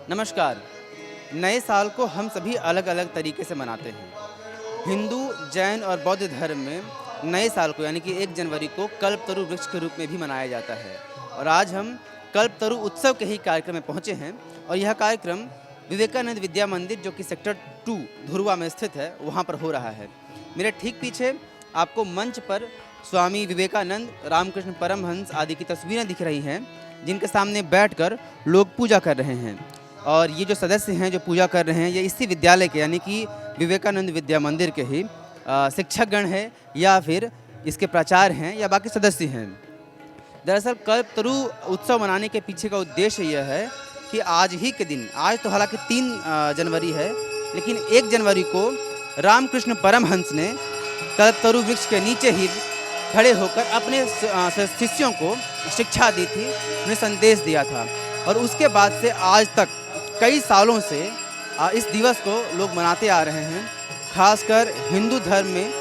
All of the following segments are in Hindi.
नमस्कार। नए साल को हम सभी अलग अलग तरीके से मनाते हैं। हिंदू, जैन और बौद्ध धर्म में नए साल को यानी कि 1 जनवरी को कल्पतरु वृक्ष के रूप में भी मनाया जाता है। और आज हम कल्पतरु उत्सव के ही कार्यक्रम में पहुंचे हैं और यह कार्यक्रम विवेकानंद विद्या मंदिर जो कि सेक्टर 2 धुरवा में स्थित है, वहां पर हो रहा है। मेरे ठीक पीछे आपको मंच पर स्वामी विवेकानंद, रामकृष्ण परमहंस आदि की तस्वीरें दिख रही हैं, जिनके सामने बैठकर लोग पूजा कर रहे हैं। और ये जो सदस्य हैं जो पूजा कर रहे हैं, ये इसी विद्यालय के यानी कि विवेकानंद विद्या मंदिर के ही शिक्षकगण हैं या फिर इसके प्राचार्य हैं या बाकी सदस्य हैं। दरअसल कल्पतरु उत्सव मनाने के पीछे का उद्देश्य यह है कि आज ही के दिन, आज तो हालांकि 3 जनवरी है, लेकिन 1 जनवरी को रामकृष्ण परमहंस ने कल्पतरु वृक्ष के नीचे ही खड़े होकर अपने शिष्यों को शिक्षा दी थी, उन्हें संदेश दिया था। और उसके बाद से आज तक कई सालों से इस दिवस को लोग मनाते आ रहे हैं। खासकर हिंदू धर्म में,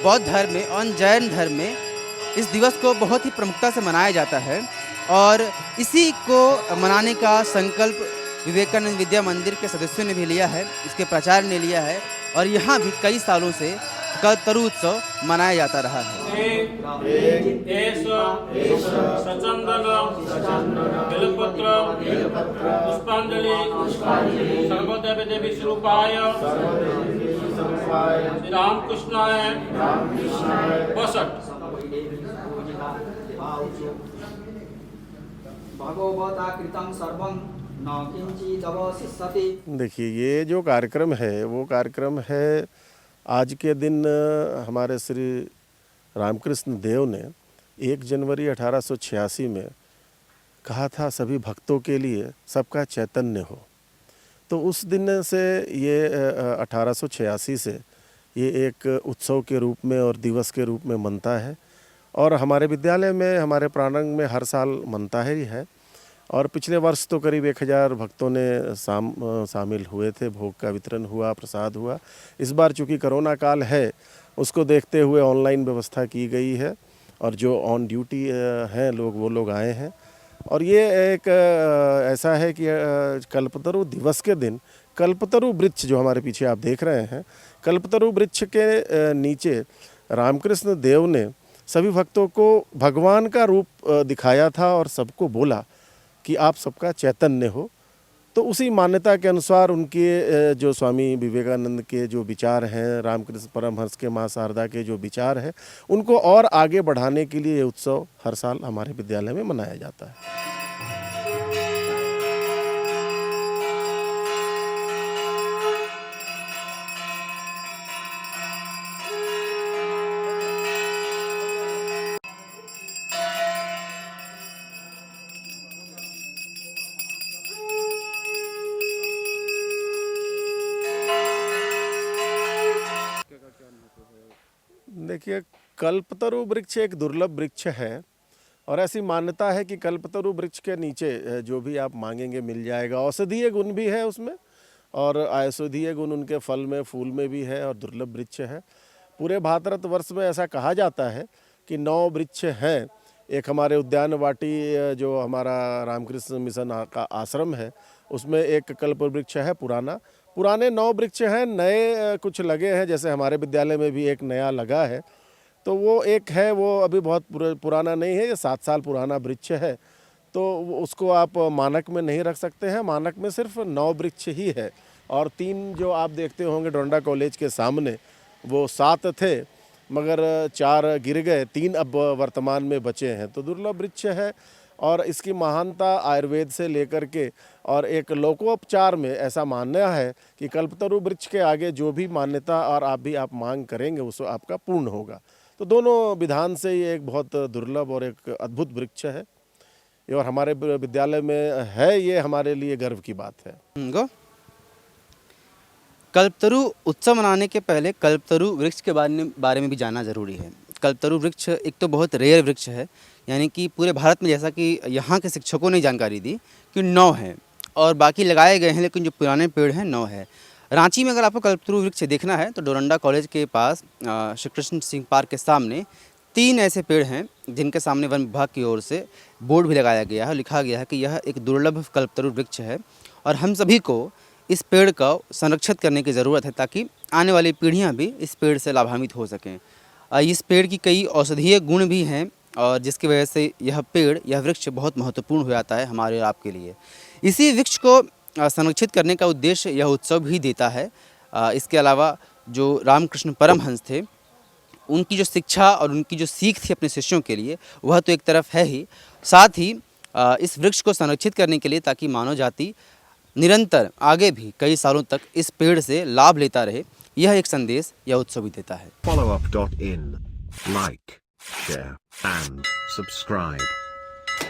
बौद्ध धर्म में और जैन धर्म में इस दिवस को बहुत ही प्रमुखता से मनाया जाता है। और इसी को मनाने का संकल्प विवेकानंद विद्या मंदिर के सदस्यों ने भी लिया है, इसके प्राचार्य ने लिया है और यहाँ भी कई सालों से कल्पतरु उत्सव मनाया जाता रहा है। देखिए, ये जो कार्यक्रम है वो कार्यक्रम है आज के दिन हमारे श्री रामकृष्ण देव ने 1 जनवरी 1886 में कहा था सभी भक्तों के लिए सबका चैतन्य हो। तो उस दिन से ये 1886 से ये एक उत्सव के रूप में और दिवस के रूप में मनता है और हमारे विद्यालय में, हमारे प्रांगण में हर साल मनता ही है। और पिछले वर्ष तो करीब 1000 भक्तों ने शामिल हुए थे, भोग का वितरण हुआ, प्रसाद हुआ। इस बार चूँकि कोरोना काल है, उसको देखते हुए ऑनलाइन व्यवस्था की गई है और जो ऑन ड्यूटी हैं लोग, वो लोग आए हैं। और ये एक ऐसा है कि कल्पतरु दिवस के दिन कल्पतरु वृक्ष जो हमारे पीछे आप देख रहे हैं, कल्पतरु वृक्ष के नीचे रामकृष्ण देव ने सभी भक्तों को भगवान का रूप दिखाया था और सबको बोला कि आप सबका चैतन्य हो। तो उसी मान्यता के अनुसार उनके जो स्वामी विवेकानंद के जो विचार हैं, रामकृष्ण परमहंस के माँ शारदा के जो विचार हैं, उनको और आगे बढ़ाने के लिए ये उत्सव हर साल हमारे विद्यालय में मनाया जाता है। देखिए, कल्पतरु वृक्ष एक दुर्लभ वृक्ष है और ऐसी मान्यता है कि कल्पतरु वृक्ष के नीचे जो भी आप मांगेंगे मिल जाएगा। औषधीय गुण भी है उसमें और औषधीय गुण उनके फल में, फूल में भी है और दुर्लभ वृक्ष है। पूरे भारतवर्ष में ऐसा कहा जाता है कि 9 वृक्ष हैं। एक हमारे उद्यान वाटी जो हमारा रामकृष्ण मिशन का आश्रम है, उसमें एक कल्प वृक्ष है पुराने 9 वृक्ष हैं, नए कुछ लगे हैं, जैसे हमारे विद्यालय में भी एक नया लगा है। तो वो एक है, वो अभी बहुत पुराना नहीं है, ये 7 साल पुराना वृक्ष है। तो उसको आप मानक में नहीं रख सकते हैं, मानक में सिर्फ 9 वृक्ष ही है। और 3 जो आप देखते होंगे डोरंडा कॉलेज के सामने, वो 7 थे मगर 4 गिर गए, 3 अब वर्तमान में बचे हैं। तो दुर्लभ वृक्ष है और इसकी महानता आयुर्वेद से लेकर के और एक लोकोपचार में ऐसा मानना है कि कल्पतरु वृक्ष के आगे जो भी मान्यता और आप मांग करेंगे उसको आपका पूर्ण होगा। तो दोनों विधान से ये एक बहुत दुर्लभ और एक अद्भुत वृक्ष है और हमारे विद्यालय में है, ये हमारे लिए गर्व की बात है। कल्पतरु उत्सव मनाने के पहले कल्पतरु वृक्ष के बारे में भी जानना ज़रूरी है। कल्पतरु वृक्ष एक तो बहुत रेयर वृक्ष है, यानी कि पूरे भारत में, जैसा कि यहाँ के शिक्षकों ने जानकारी दी कि 9 हैं और बाकी लगाए गए हैं, लेकिन जो पुराने पेड़ हैं 9 है। रांची में अगर आपको कल्पतरु वृक्ष देखना है तो डोरंडा कॉलेज के पास श्री कृष्ण सिंह पार्क के सामने 3 ऐसे पेड़ हैं जिनके सामने वन विभाग की ओर से बोर्ड भी लगाया गया है, लिखा गया है कि यह एक दुर्लभ कल्पतरु वृक्ष है और हम सभी को इस पेड़ का संरक्षित करने की ज़रूरत है ताकि आने वाली पीढ़ियां भी इस पेड़ से लाभान्वित हो सकें। इस पेड़ की कई औषधीय गुण भी हैं और जिसकी वजह से यह वृक्ष बहुत महत्वपूर्ण हो जाता है हमारे और आपके लिए। इसी वृक्ष को संरक्षित करने का उद्देश्य यह उत्सव भी देता है। इसके अलावा जो रामकृष्ण परमहंस थे, उनकी जो शिक्षा और उनकी जो सीख थी अपने शिष्यों के लिए, वह तो एक तरफ है ही, साथ ही इस वृक्ष को संरक्षित करने के लिए ताकि मानव जाति निरंतर आगे भी कई सालों तक इस पेड़ से लाभ लेता रहे, यह एक संदेश यह उत्सव भी देता है। Followup.in. Like, share, and subscribe.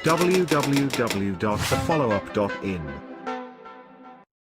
www.thefollowup.in